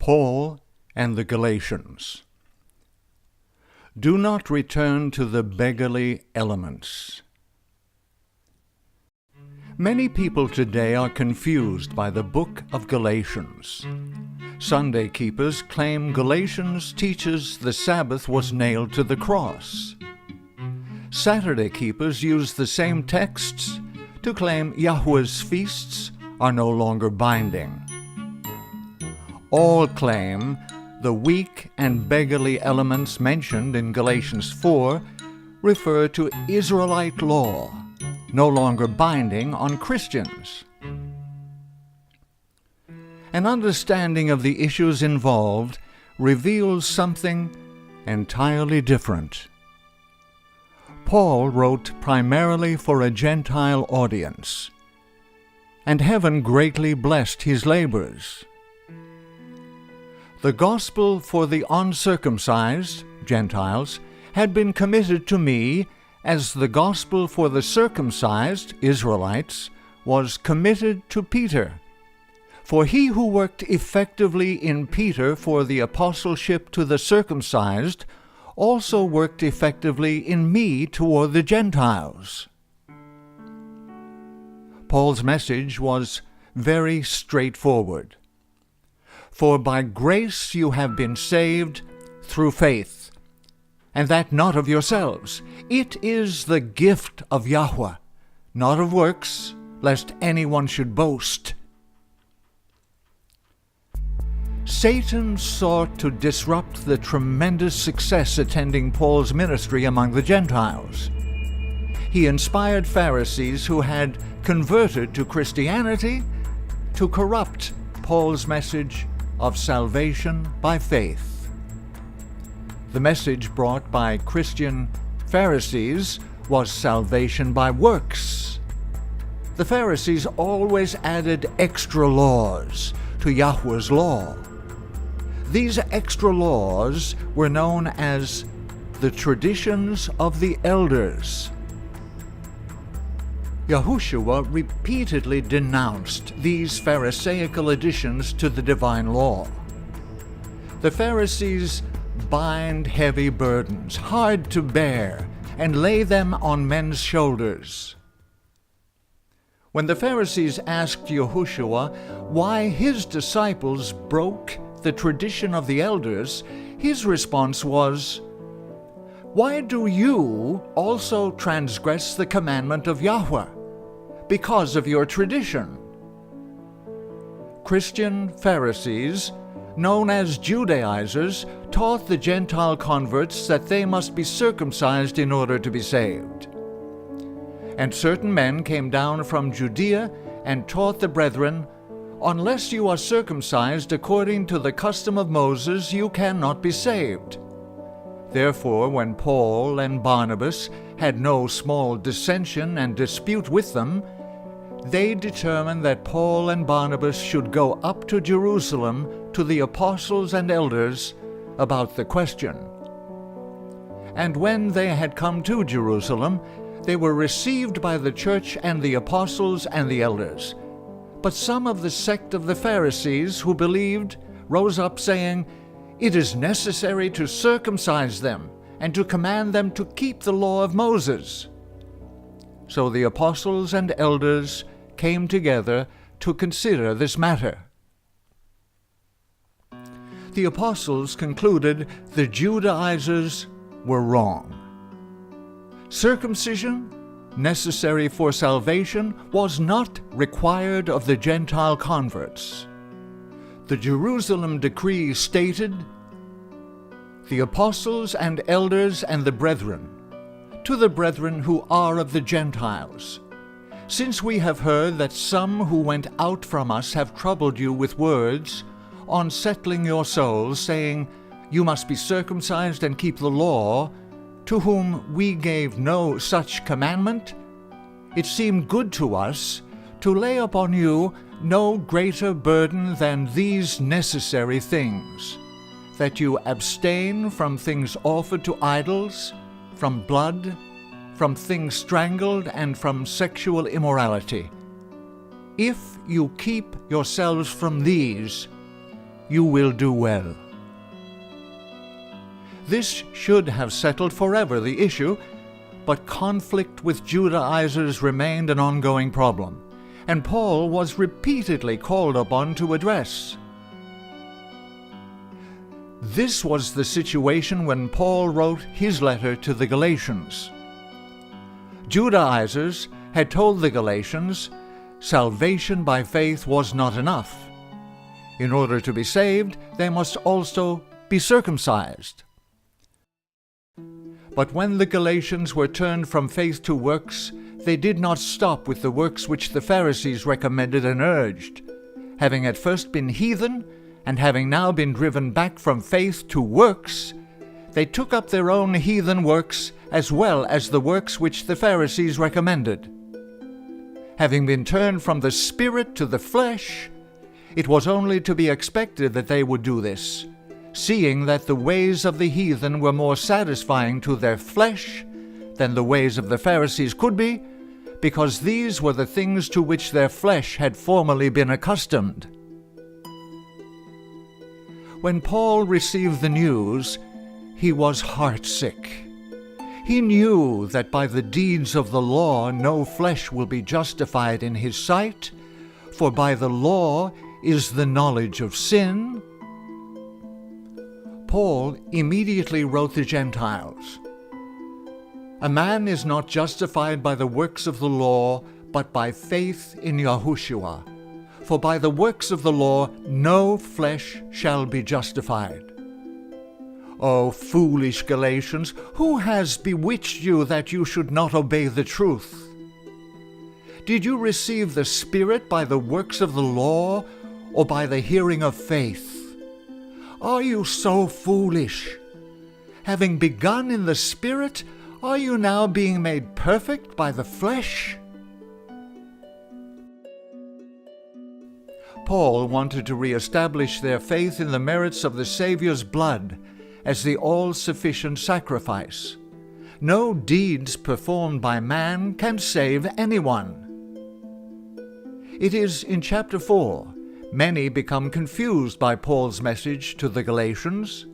Paul and the Galatians. Do not return to the beggarly elements. Many people today are confused by the book of Galatians. Sunday keepers claim Galatians teaches the Sabbath was nailed to the cross. Saturday keepers use the same texts to claim Yahweh's feasts are no longer binding. All claim the weak and beggarly elements mentioned in Galatians 4 refer to Israelite law, no longer binding on Christians. An understanding of the issues involved reveals something entirely different. Paul wrote primarily for a Gentile audience, and heaven greatly blessed his labors. The gospel for the uncircumcised, Gentiles, had been committed to me as the gospel for the circumcised, Israelites, was committed to Peter. For he who worked effectively in Peter for the apostleship to the circumcised also worked effectively in me toward the Gentiles. Paul's message was very straightforward. For by grace you have been saved through faith, and that not of yourselves. It is the gift of Yahweh, not of works, lest anyone should boast. Satan sought to disrupt the tremendous success attending Paul's ministry among the Gentiles. He inspired Pharisees who had converted to Christianity to corrupt Paul's message of salvation by faith. The message brought by Christian Pharisees was salvation by works. The Pharisees always added extra laws to Yahweh's law. These extra laws were known as the traditions of the elders. Yahushua repeatedly denounced these Pharisaical additions to the divine law. The Pharisees bind heavy burdens, hard to bear, and lay them on men's shoulders. When the Pharisees asked Yahushua why his disciples broke the tradition of the elders, his response was, "Why do you also transgress the commandment of Yahweh? Because of your tradition." Christian Pharisees, known as Judaizers, taught the Gentile converts that they must be circumcised in order to be saved. And certain men came down from Judea and taught the brethren, "Unless you are circumcised according to the custom of Moses, you cannot be saved." Therefore, when Paul and Barnabas had no small dissension and dispute with them, they determined that Paul and Barnabas should go up to Jerusalem to the apostles and elders about the question. And when they had come to Jerusalem, they were received by the church and the apostles and the elders. But some of the sect of the Pharisees who believed rose up, saying, "It is necessary to circumcise them and to command them to keep the law of Moses." So the apostles and elders came together to consider this matter. The apostles concluded the Judaizers were wrong. Circumcision, necessary for salvation, was not required of the Gentile converts. The Jerusalem decree stated, "The apostles and elders and the brethren, to the brethren who are of the Gentiles, since we have heard that some who went out from us have troubled you with words, unsettling your souls, saying, 'You must be circumcised and keep the law,' to whom we gave no such commandment, it seemed good to us to lay upon you no greater burden than these necessary things, that you abstain from things offered to idols, from blood, from things strangled, and from sexual immorality. If you keep yourselves from these, you will do well." This should have settled forever the issue, but conflict with Judaizers remained an ongoing problem, and Paul was repeatedly called upon to address. This was the situation when Paul wrote his letter to the Galatians. Judaizers had told the Galatians salvation by faith was not enough. In order to be saved, they must also be circumcised. But when the Galatians were turned from faith to works, they did not stop with the works which the Pharisees recommended and urged. Having at first been heathen, and having now been driven back from faith to works, they took up their own heathen works as well as the works which the Pharisees recommended. Having been turned from the Spirit to the flesh, it was only to be expected that they would do this, seeing that the ways of the heathen were more satisfying to their flesh than the ways of the Pharisees could be, because these were the things to which their flesh had formerly been accustomed. When Paul received the news, he was heartsick. He knew that by the deeds of the law no flesh will be justified in his sight, for by the law is the knowledge of sin. Paul immediately wrote the Gentiles, "A man is not justified by the works of the law, but by faith in Yahushua. For by the works of the law no flesh shall be justified." O foolish Galatians, who has bewitched you that you should not obey the truth? Did you receive the Spirit by the works of the law, or by the hearing of faith? Are you so foolish? Having begun in the Spirit, are you now being made perfect by the flesh? Paul wanted to reestablish their faith in the merits of the Savior's blood as the all-sufficient sacrifice. No deeds performed by man can save anyone. It is in chapter 4 many become confused by Paul's message to the Galatians.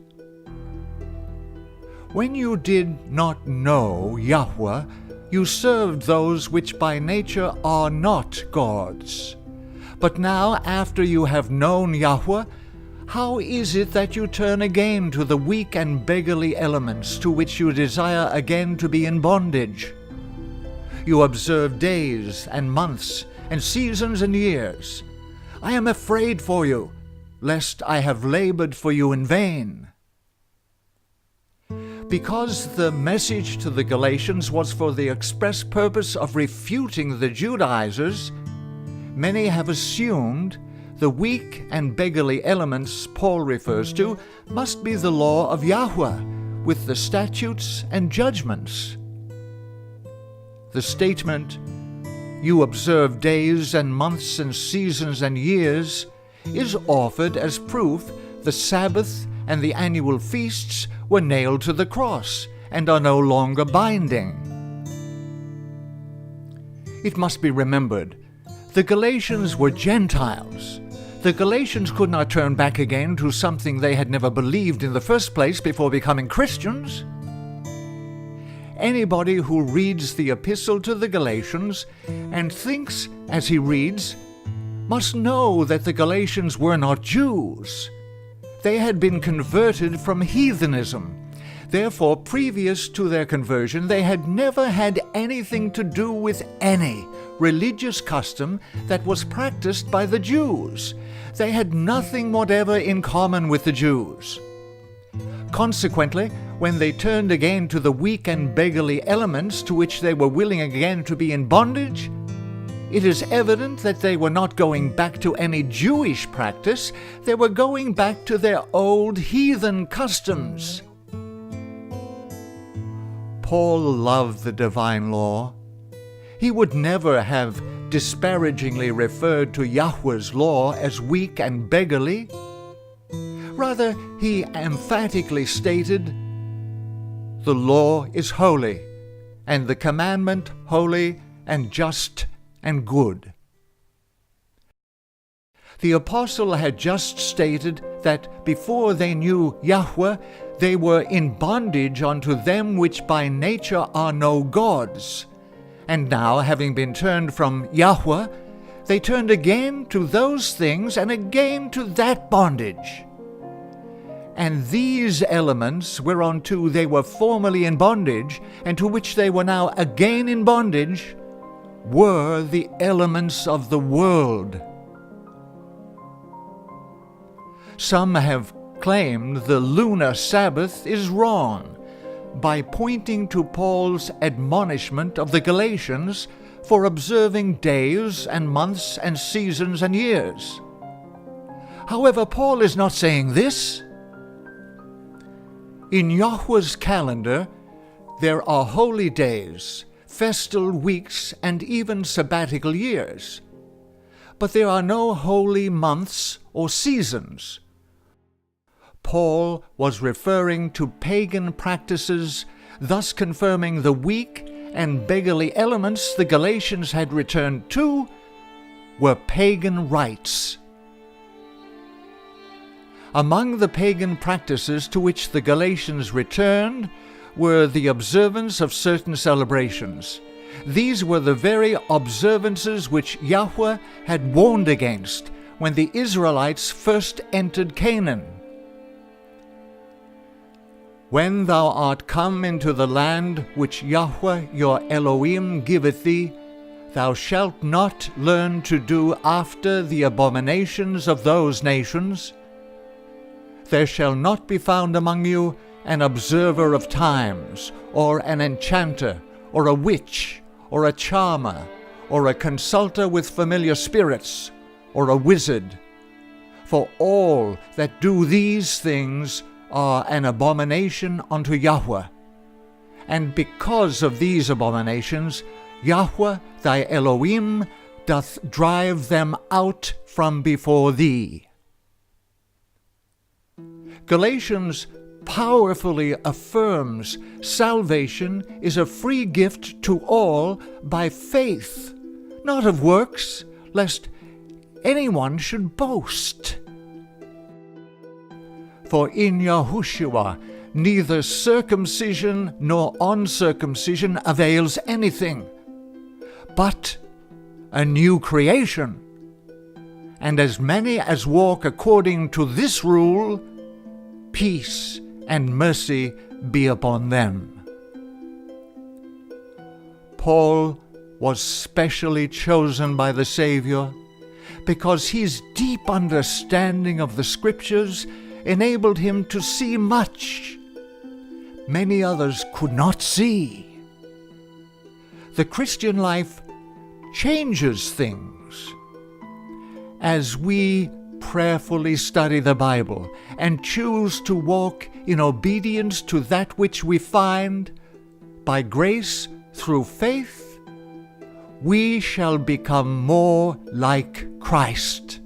When you did not know Yahweh, you served those which by nature are not gods. But now, after you have known Yahweh, how is it that you turn again to the weak and beggarly elements to which you desire again to be in bondage? You observe days and months and seasons and years. I am afraid for you, lest I have labored for you in vain. Because the message to the Galatians was for the express purpose of refuting the Judaizers, many have assumed the weak and beggarly elements Paul refers to must be the law of Yahweh with the statutes and judgments. The statement, "You observe days and months and seasons and years," is offered as proof the Sabbath and the annual feasts were nailed to the cross and are no longer binding. It must be remembered, the Galatians were Gentiles. The Galatians could not turn back again to something they had never believed in the first place before becoming Christians. Anybody who reads the epistle to the Galatians and thinks as he reads must know that the Galatians were not Jews. They had been converted from heathenism. Therefore, previous to their conversion, they had never had anything to do with any religious custom that was practiced by the Jews. They had nothing whatever in common with the Jews. Consequently, when they turned again to the weak and beggarly elements to which they were willing again to be in bondage, it is evident that they were not going back to any Jewish practice. They were going back to their old heathen customs. Paul loved the divine law. He would never have disparagingly referred to Yahweh's law as weak and beggarly. Rather, he emphatically stated, "The law is holy, and the commandment holy and just and good." The apostle had just stated that before they knew Yahweh, they were in bondage unto them which by nature are no gods. And now, having been turned from Yahweh, they turned again to those things and again to that bondage. And these elements whereunto they were formerly in bondage, and to which they were now again in bondage, were the elements of the world. Some have claimed the lunar Sabbath is wrong by pointing to Paul's admonishment of the Galatians for observing days and months and seasons and years. However, Paul is not saying this. In Yahweh's calendar, there are holy days, festal weeks, and even sabbatical years. But there are no holy months or seasons. Paul was referring to pagan practices, thus confirming the weak and beggarly elements the Galatians had returned to were pagan rites. Among the pagan practices to which the Galatians returned were the observance of certain celebrations. These were the very observances which Yahweh had warned against when the Israelites first entered Canaan. When thou art come into the land which Yahweh your Elohim giveth thee, thou shalt not learn to do after the abominations of those nations. There shall not be found among you an observer of times, or an enchanter, or a witch, or a charmer, or a consulter with familiar spirits, or a wizard. For all that do these things are an abomination unto Yahweh. And because of these abominations, Yahweh thy Elohim doth drive them out from before thee. Galatians powerfully affirms salvation is a free gift to all by faith, not of works, lest anyone should boast. For in Yahushua neither circumcision nor uncircumcision avails anything, but a new creation. And as many as walk according to this rule, peace and mercy be upon them. Paul was specially chosen by the Savior because his deep understanding of the Scriptures enabled him to see much many others could not see. The Christian life changes things. As we prayerfully study the Bible and choose to walk in obedience to that which we find, by grace through faith, we shall become more like Christ.